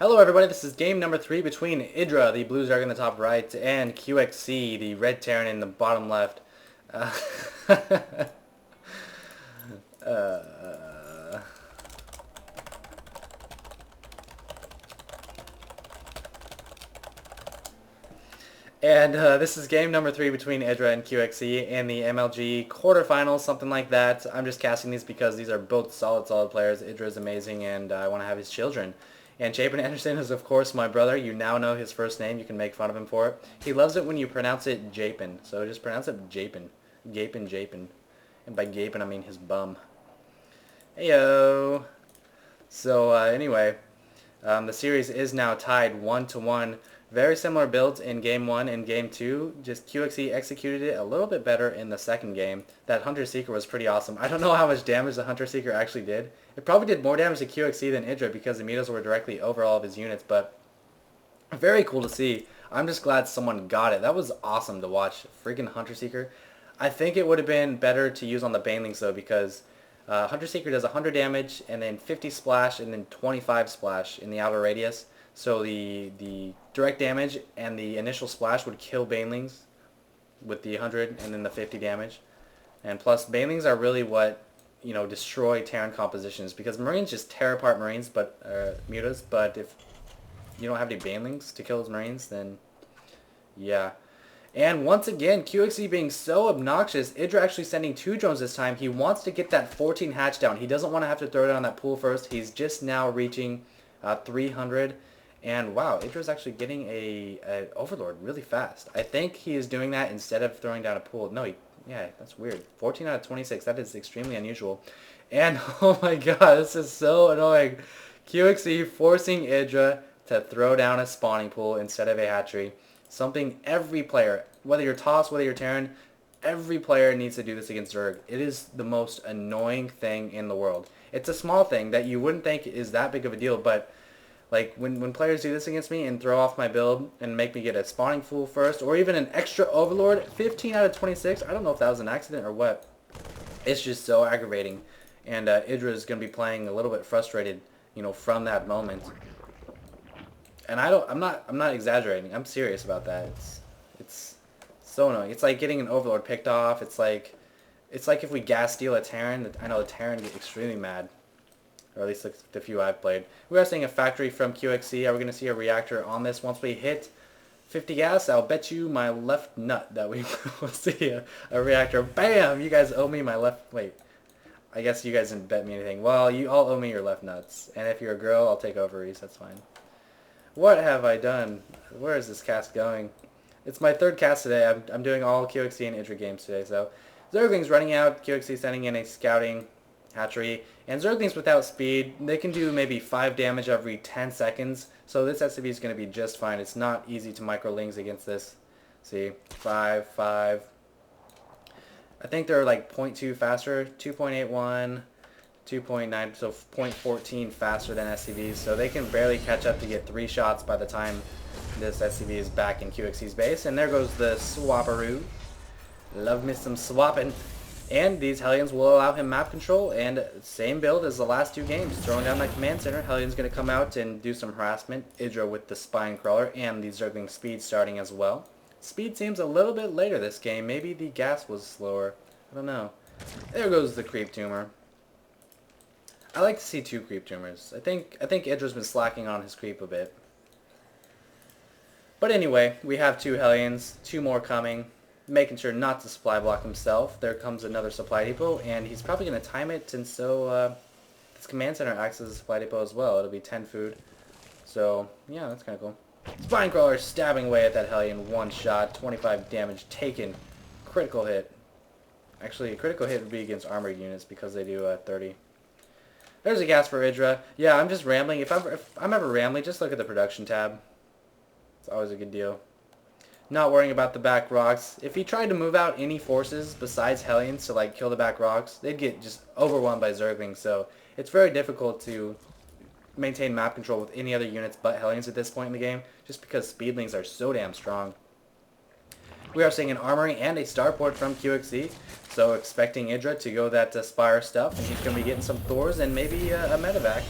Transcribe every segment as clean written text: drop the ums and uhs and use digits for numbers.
Hello everybody, this is game number 3 between IdrA, the blue Zerg in the top right, and QXC, the red Terran in the bottom left. Uh, uh, this is game number 3 between IdrA and QXC in the MLG quarterfinals, something like that. I'm just casting these because these are both solid players. IdrA is amazing and I want to have his children. And Chapin Anderson is, of course, my brother. You now know his first name. You can make fun of him for it. He loves it when you pronounce it Japin. So just pronounce it Japin. Gapin, Japin. And by gapin, I mean his bum. Heyo. So, anyway, the series is now tied 1-1. Very similar builds in Game 1 and Game 2. Just QXE executed it a little bit better in the second game. That Hunter Seeker was pretty awesome. I don't know how much damage the Hunter Seeker actually did. It probably did more damage to QXE than IdrA because the meters were directly over all of his units, but very cool to see. I'm just glad someone got it. That was awesome to watch. Freaking Hunter Seeker. I think it would have been better to use on the Banelings though because Hunter Seeker does 100 damage and then 50 splash and then 25 splash in the outer radius. So the direct damage and the initial splash would kill Banelings with the 100 and then the 50 damage. And plus, Banelings are really what, you know, destroy Terran compositions because Marines just tear apart Marines, but mutas. But if you don't have any Banelings to kill those Marines, then yeah. And once again, QXE being so obnoxious, IdrA actually sending 2 drones this time. He wants to get that 14 hatch down. He doesn't want to have to throw down that pool first. He's just now reaching 300. And wow, IdrA's actually getting a Overlord really fast. I think he is doing that instead of throwing down a pool. No, yeah, that's weird. 14 out of 26, that is extremely unusual. And oh my god, this is so annoying. QXE forcing IdrA to throw down a spawning pool instead of a hatchery. Something every player, whether you're Toss, whether you're Terran, every player needs to do this against Zerg. It is the most annoying thing in the world. It's a small thing that you wouldn't think is that big of a deal, but like, when players do this against me and throw off my build and make me get a spawning fool first, or even an extra overlord, 15 out of 26, I don't know if that was an accident or what. It's just so aggravating. And IdrA is going to be playing a little bit frustrated, you know, from that moment. And I'm not exaggerating. I'm serious about that. It's so annoying. It's like getting an overlord picked off. It's like if we gas steal a Terran. I know the Terran get extremely mad. Or at least the few I've played. We are seeing a factory from QXC. Are we going to see a reactor on this once we hit 50 gas? I'll bet you my left nut that we will see a reactor. Bam! You guys owe me my left... Wait. I guess you guys didn't bet me anything. Well, you all owe me your left nuts. And if you're a girl, I'll take ovaries. That's fine. What have I done? Where is this cast going? It's my third cast today. I'm doing all QXC and IdrA games today. So Zergling's running out. QXC sending in a scouting hatchery. And Zerglings without speed, they can do maybe 5 damage every 10 seconds. So this SCV is going to be just fine. It's not easy to micro-lings against this. See, 5, 5. I think they're like 0.2 faster, 2.81, 2.9, so 0.14 faster than SCVs. So they can barely catch up to get 3 shots by the time this SCV is back in QXC's base. And there goes the Swapperoo. Love me some swapping. And these Hellions will allow him map control, and same build as the last 2 games. Throwing down that command center, Hellion's going to come out and do some harassment. IdrA with the Spine Crawler and the Zergling speed starting as well. Speed seems a little bit later this game. Maybe the gas was slower. I don't know. There goes the Creep Tumor. I like to see 2 Creep Tumors. I think IdrA's been slacking on his creep a bit. But anyway, we have 2 Hellions, 2 more coming. Making sure not to supply block himself. There comes another supply depot, and he's probably going to time it, and so this command center acts as a supply depot as well. It'll be 10 food. So, yeah, that's kind of cool. Spine Crawler stabbing away at that Hellion. 1 shot, 25 damage taken. Critical hit. Actually, a critical hit would be against armored units because they do 30. There's a gas for IdrA. Yeah, I'm just rambling. If I'm ever rambling, just look at the production tab. It's always a good deal. Not worrying about the back rocks. If he tried to move out any forces besides Hellions to like kill the back rocks, they'd get just overwhelmed by Zerglings. So it's very difficult to maintain map control with any other units but Hellions at this point in the game, just because Speedlings are so damn strong. We are seeing an armory and a starport from QXC, so expecting IdrA to go that Spire stuff, and he's going to be getting some Thors and maybe a medevac.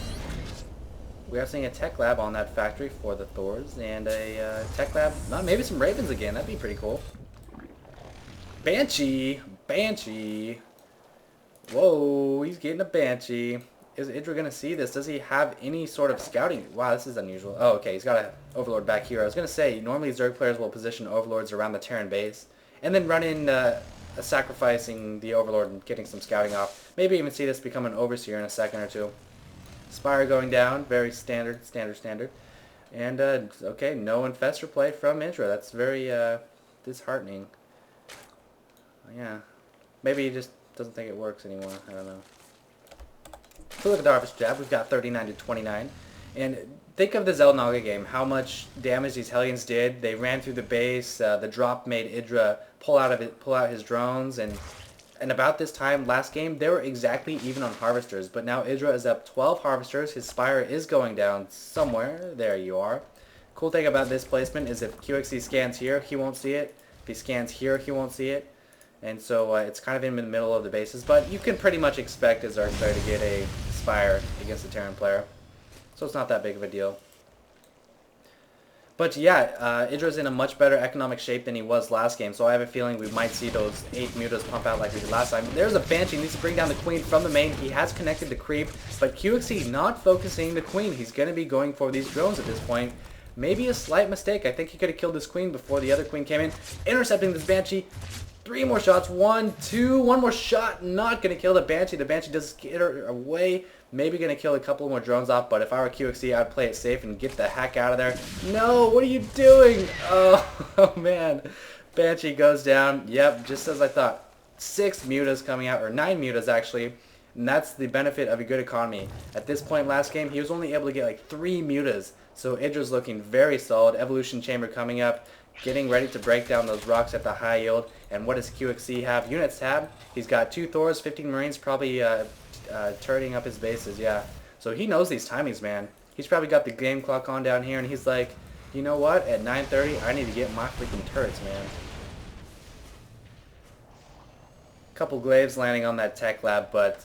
We are seeing a tech lab on that factory for the Thors, and a tech lab, maybe some Ravens again. That'd be pretty cool. Banshee! Banshee! Whoa, he's getting a Banshee. Is IdrA going to see this? Does he have any sort of scouting? Wow, this is unusual. Oh, okay, he's got an Overlord back here. I was going to say, normally Zerg players will position Overlords around the Terran base, and then run in sacrificing the Overlord and getting some scouting off. Maybe even see this become an Overseer in a second or two. Spire going down, very standard. And, okay, no Infestor play from IdrA. That's very disheartening. Yeah, maybe he just doesn't think it works anymore. I don't know. So look at the Harvest Jab. We've got 39 to 29. And think of the Xel'Naga game, how much damage these Hellions did. They ran through the base. The drop made IdrA pull out his drones. And about this time last game, they were exactly even on Harvesters. But now IdrA is up 12 Harvesters. His Spire is going down somewhere. There you are. Cool thing about this placement is if QXC scans here, he won't see it. If he scans here, he won't see it. And so it's kind of in the middle of the bases. But you can pretty much expect his Zerg player to get a Spire against a Terran player. So it's not that big of a deal. But yeah, IdrA's in a much better economic shape than he was last game. So I have a feeling we might see those 8 mutas pump out like we did last time. There's a Banshee. He needs to bring down the Queen from the main. He has connected the creep. But QXC not focusing the Queen. He's going to be going for these drones at this point. Maybe a slight mistake. I think he could have killed this Queen before the other Queen came in. Intercepting this Banshee. 3 more shots. 1, 2. One more shot. Not going to kill the Banshee. The Banshee does get her away. Maybe going to kill a couple more drones off. But if I were QXC, I'd play it safe and get the heck out of there. No. What are you doing? Oh man. Banshee goes down. Yep. Just as I thought. 6 mutas coming out. Or 9 mutas actually. And that's the benefit of a good economy. At this point last game, he was only able to get like 3 mutas. So IdrA's looking very solid. Evolution Chamber coming up. Getting ready to break down those rocks at the high yield. And what does QXC have? Units tab. He's got 2 Thors, 15 Marines, probably turreting up his bases, yeah. So he knows these timings, man. He's probably got the game clock on down here, and he's like, you know what? At 9:30, I need to get my freaking turrets, man. Couple glaives landing on that tech lab, but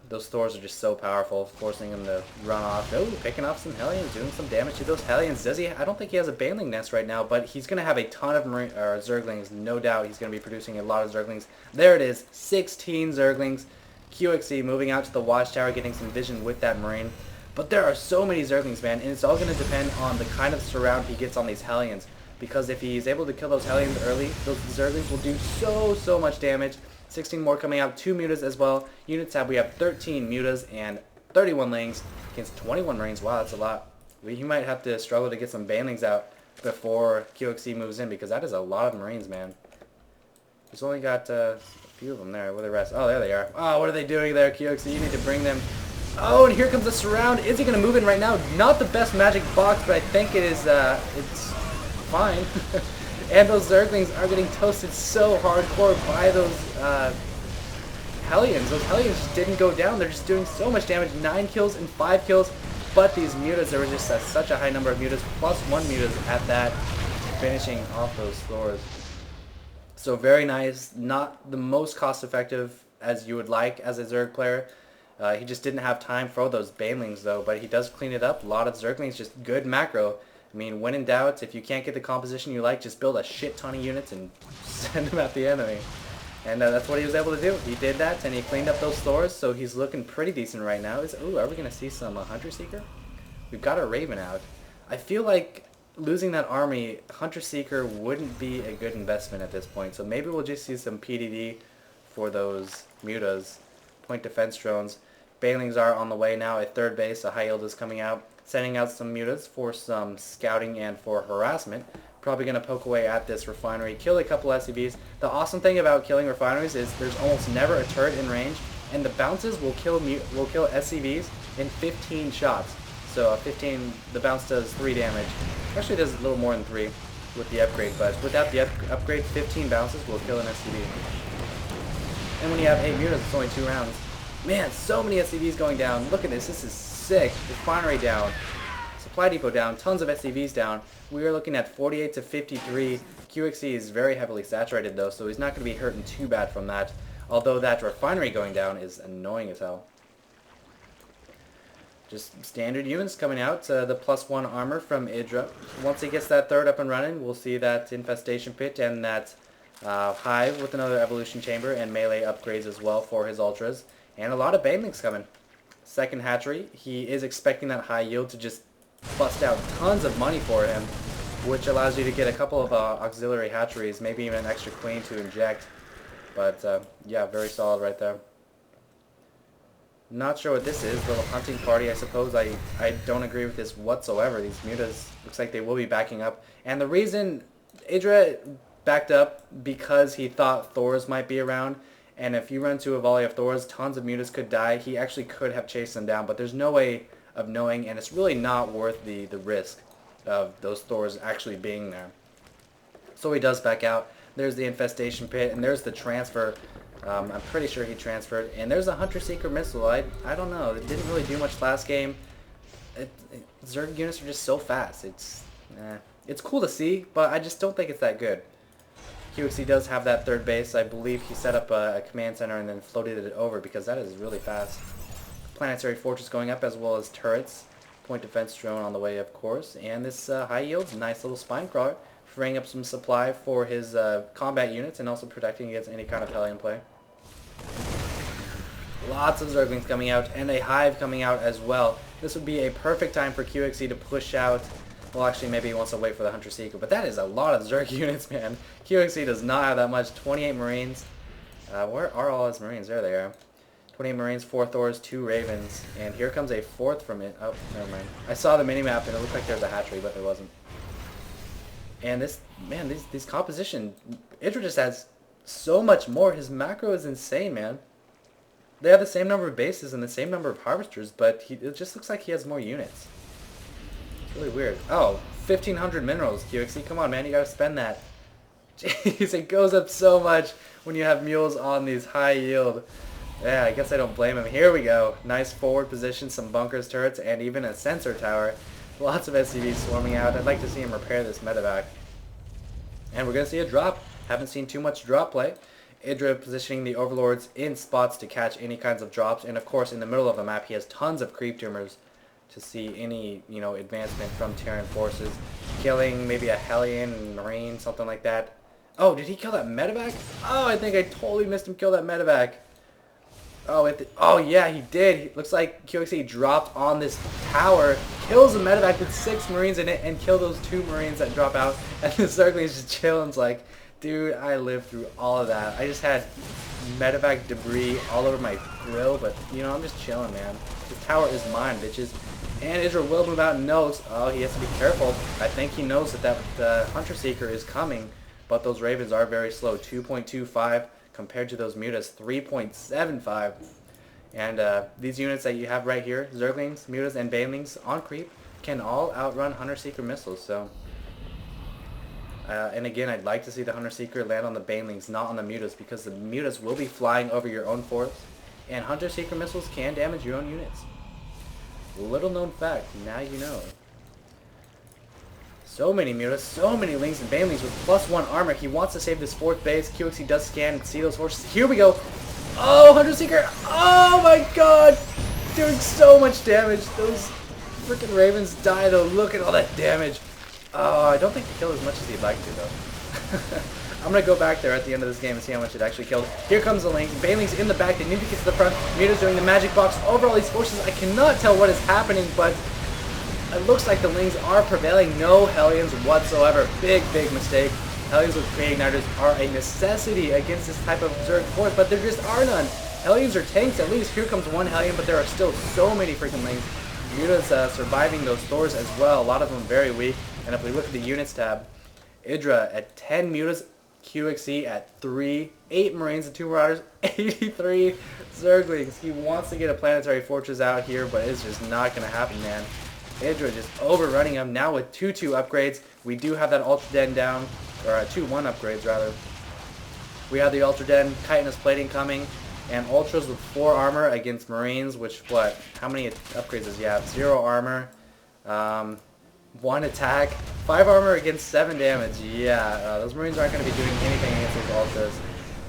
those Thors are just so powerful, forcing him to run off. Oh, picking off some Hellions, doing some damage to those Hellions. Does he? I don't think he has a Baneling nest right now, but he's going to have a ton of Zerglings. No doubt he's going to be producing a lot of Zerglings. There it is, 16 Zerglings. QXC moving out to the watchtower, getting some vision with that Marine. But there are so many Zerglings, man, and it's all going to depend on the kind of surround he gets on these Hellions. Because if he's able to kill those Hellions early, those Zerglings will do so much damage. 16 more coming out, 2 mutas as well. Unit tab, we have 13 mutas and 31 lings against 21 marines. Wow, that's a lot. He might have to struggle to get some banelings out before QXC moves in, because that is a lot of marines, man. He's only got a few of them there. Where are the rest? Oh, there they are. Oh, what are they doing there, QXC? You need to bring them. Oh, and here comes the surround. Is he going to move in right now? Not the best magic box, but I think it is, it's fine. And those Zerglings are getting toasted so hardcore by those Hellions. Those Hellions just didn't go down. They're just doing so much damage. 9 kills and 5 kills. But these mutas, there was just such a high number of mutas. Plus 1 mutas at that, finishing off those scores. So very nice. Not the most cost effective as you would like as a Zerg player. He just didn't have time for those Banelings though. But he does clean it up. A lot of Zerglings, just good macro. I mean, when in doubt, if you can't get the composition you like, just build a shit ton of units and send them at the enemy. And that's what he was able to do. He did that, and he cleaned up those Thors, so he's looking pretty decent right now. Ooh, are we going to see some Hunter Seeker? We've got a Raven out. I feel like losing that army, Hunter Seeker wouldn't be a good investment at this point. So maybe we'll just see some PDD for those mutas. Point defense drones. Banelings are on the way now at third base. A high yield is coming out. Sending out some mutas for some scouting and for harassment. Probably going to poke away at this refinery, kill a couple SCVs. The awesome thing about killing refineries is there's almost never a turret in range, and the bounces will kill SCVs in 15 shots. So 15, the bounce does 3 damage. Actually does a little more than 3 with the upgrade, but without the upgrade, 15 bounces will kill an SCV. And when you have 8 mutas, it's only 2 rounds. Man, so many SCVs going down. Look at this. This is sick. Refinery down. Supply depot down. Tons of SCVs down. We are looking at 48 to 53. QXC is very heavily saturated though, so he's not going to be hurting too bad from that. Although that refinery going down is annoying as hell. just standard units coming out. The +1 armor from IdrA. Once he gets that third up and running, we'll see that infestation pit and that hive with another evolution chamber and melee upgrades as well for his ultras. And a lot of banelings coming. Second hatchery, he is expecting that high yield to just bust out tons of money for him, which allows you to get a couple of auxiliary hatcheries, maybe even an extra queen to inject. But yeah, very solid right there. Not sure what this is. Little hunting party, I suppose. I don't agree with this whatsoever. These mutas looks like they will be backing up. And the reason IdrA backed up because he thought Thors might be around. And if you run into a volley of Thors, tons of mutas could die. He actually could have chased them down, but there's no way of knowing, and it's really not worth the risk of those Thors actually being there. So he does back out. There's the infestation pit, and there's the transfer. I'm pretty sure he transferred. And there's a Hunter-Seeker missile. I don't know. It didn't really do much last game. Zerg units are just so fast. It's cool to see, but I just don't think it's that good. QXC does have that third base. I believe he set up a command center and then floated it over because that is really fast. Planetary fortress going up as well as turrets. Point defense drone on the way, of course. And this high yield, nice little spine crawler, freeing up some supply for his combat units and also protecting against any kind of Hellion play. Lots of Zerglings coming out and a hive coming out as well. This would be a perfect time for QXC to push out. Well, actually, maybe he wants to wait for the Hunter-Seeker, but that is a lot of Zerg units, man. QXC does not have that much. 28 Marines. Where are all his Marines? There they are. 28 Marines, 4 Thors, 2 Ravens, and here comes a fourth from it. Oh, never mind. I saw the minimap, and it looked like there was a hatchery, but there wasn't. And this, man, these composition, IdrA just has so much more. His macro is insane, man. They have the same number of bases and the same number of harvesters, but it just looks like he has more units. Really weird. Oh, 1,500 minerals, QXC. Come on, man. You gotta spend that. Jeez, it goes up so much when you have mules on these high yield. Yeah, I guess I don't blame him. Here we go. Nice forward position, some bunkers, turrets, and even a sensor tower. Lots of SCVs swarming out. I'd like to see him repair this medevac. And we're gonna see a drop. Haven't seen too much drop play. IdrA positioning the overlords in spots to catch any kinds of drops. And of course, in the middle of the map, he has tons of creep tumors to see any, advancement from Terran forces. Killing maybe a Hellion, Marine, something like that. Oh, did he kill that medevac? Oh, I think I totally missed him kill that medevac. Oh, yeah, he did. Looks like QXC dropped on this tower, kills the medevac with 6 Marines in it, and kill those 2 Marines that drop out. And the Zergling's just chilling. It's like, dude, I lived through all of that. I just had medevac debris all over my grill, but, I'm just chilling, man. The tower is mine, bitches. And IdrA will move out and knows, oh, he has to be careful. I think he knows that Hunter-Seeker is coming, but those Ravens are very slow. 2.25 compared to those mutas, 3.75. And these units that you have right here, Zerglings, mutas, and banelings on creep, can all outrun Hunter-Seeker missiles. So, and again, I'd like to see the Hunter-Seeker land on the banelings, not on the mutas, because the mutas will be flying over your own forts, and Hunter-Seeker missiles can damage your own units. Little known fact, now you know. So many mutas, so many lings and banelings with +1 armor. He wants to save this 4th base. QXC does scan and see those horses. Here we go. Oh, Hunter-Seeker. Oh my god. Doing so much damage. Those freaking Ravens die though. Look at all that damage. Oh, I don't think he killed as much as he'd like to though. I'm going to go back there at the end of this game and see how much it actually killed. Here comes the Link. Baneling's in the back. They need to get to the front. Muta's doing the magic box over all these forces. I cannot tell what is happening, but it looks like the Lings are prevailing. No Hellions whatsoever. Big, big mistake. Hellions with Pre-Igniters are a necessity against this type of Zerg force, but there just are none. Hellions are tanks at least. Here comes one Hellion, but there are still so many freaking Lings. Muta's surviving those Thors as well. A lot of them very weak. And if we look at the units tab, IdrA at 10 Mutas, QXC at 3, 8 Marines and 2 Marauders, 83 Zerglings. He wants to get a planetary fortress out here, but it's just not going to happen, man. IdrA just overrunning him now with 2-2 upgrades. We do have that Ultra Den down, or 2-1 upgrades rather. We have the Ultra Den, chitinous plating coming, and Ultras with 4 armor against Marines, which what? How many upgrades does he have? 0 armor. 1 attack, 5 armor against 7 damage. Yeah, those Marines aren't going to be doing anything against those Ultras.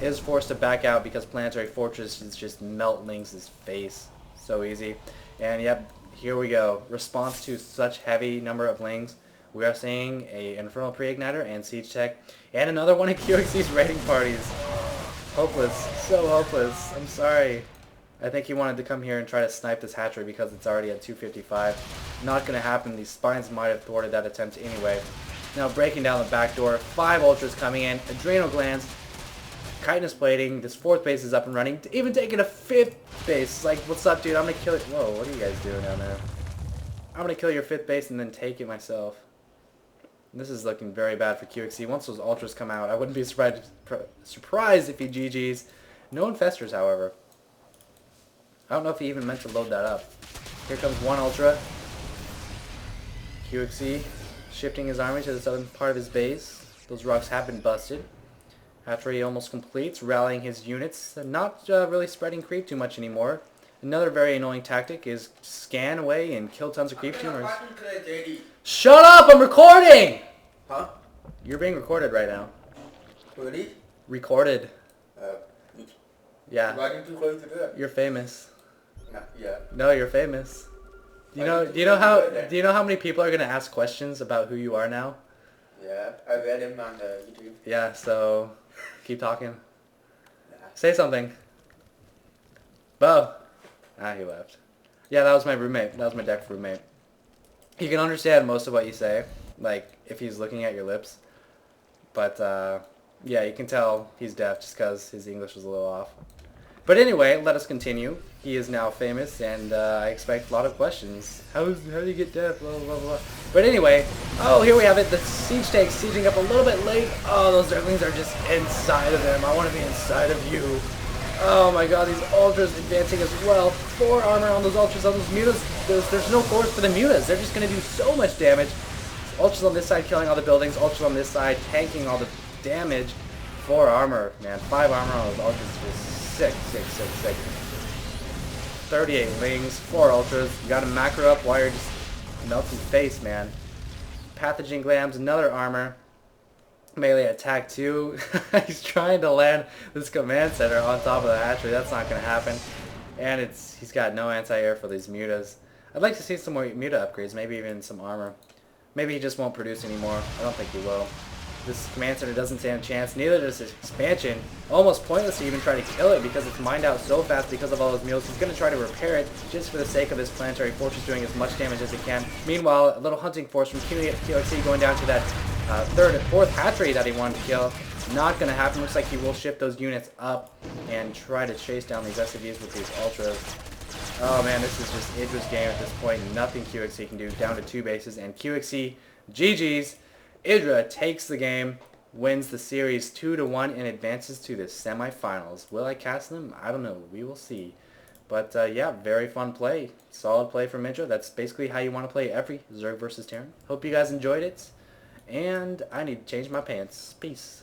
Is forced to back out because Planetary Fortress is just melt Lynx's face. So easy. And yep, here we go. Response to such heavy number of lings. We are seeing a Infernal Pre-Igniter and Siege Tech, and another one of QXC's raiding parties. Hopeless. So hopeless. I'm sorry. I think he wanted to come here and try to snipe this hatchery because it's already at 255. Not going to happen. These spines might have thwarted that attempt anyway. Now breaking down the back door. 5 ultras coming in. Adrenal glands. Chitinous plating. This 4th base is up and running. Even taking a 5th base. Like, what's up, dude? I'm going to kill it. Whoa, what are you guys doing down there? I'm going to kill your 5th base and then take it myself. This is looking very bad for QXC. Once those ultras come out, I wouldn't be surprised if he GG's. No infestors, however. I don't know if he even meant to load that up. Here comes one ultra. QXC shifting his army to the southern part of his base. Those rocks have been busted. After he almost completes, rallying his units. Not really spreading creep too much anymore. Another very annoying tactic is scan away and kill tons of creep tumors. Shut up! I'm recording! Huh? You're being recorded right now. Really? Recorded. Yeah. Why didn't you close the door? You're famous. No, yeah. No, you're famous. Do you know how many people are gonna ask questions about who you are now? Yeah, I read him on YouTube. Yeah, so keep talking. Yeah. Say something. Bo. Ah, he left. Yeah, that was my roommate. That was my deck roommate. He can understand most of what you say, like if he's looking at your lips. But yeah, you can tell he's deaf just because his English was a little off. But anyway, let us continue. He is now famous, and I expect a lot of questions. How do you get deaf? Blah, blah, blah. But anyway, oh, here we have it. The siege tank sieging up a little bit late. Oh, those Zerglings are just inside of him. I want to be inside of you. Oh my god, these ultras advancing as well. 4 armor on those ultras, on those mutas. There's no force for the mutas. They're just going to do so much damage. Ultras on this side killing all the buildings. Ultras on this side tanking all the damage. 4 armor, man. 5 armor on those ultras is sick. 38 lings, 4 ultras. You got to macro up while you're just melting face, man. Pathogen glams, another armor. Melee attack 2. He's trying to land this command center on top of the hatchery. That's not going to happen. And he's got no anti-air for these mutas. I'd like to see some more muta upgrades, maybe even some armor. Maybe he just won't produce anymore. I don't think he will. This command center doesn't stand a chance. Neither does his expansion. Almost pointless to even try to kill it because it's mined out so fast because of all those mules. He's going to try to repair it just for the sake of this planetary fortress doing as much damage as it can. Meanwhile, a little hunting force from QXC going down to that 3rd and 4th hatchery that he wanted to kill. Not going to happen. Looks like he will shift those units up and try to chase down these SCVs with these ultras. Oh man, this is just IdrA's game at this point. Nothing QXC can do. Down to 2 bases, and QXC GG's. IdrA takes the game, wins the series 2-1, and advances to the semifinals. Will I cast them? I don't know. We will see. But yeah, very fun play. Solid play from IdrA. That's basically how you want to play every Zerg versus Terran. Hope you guys enjoyed it. And I need to change my pants. Peace.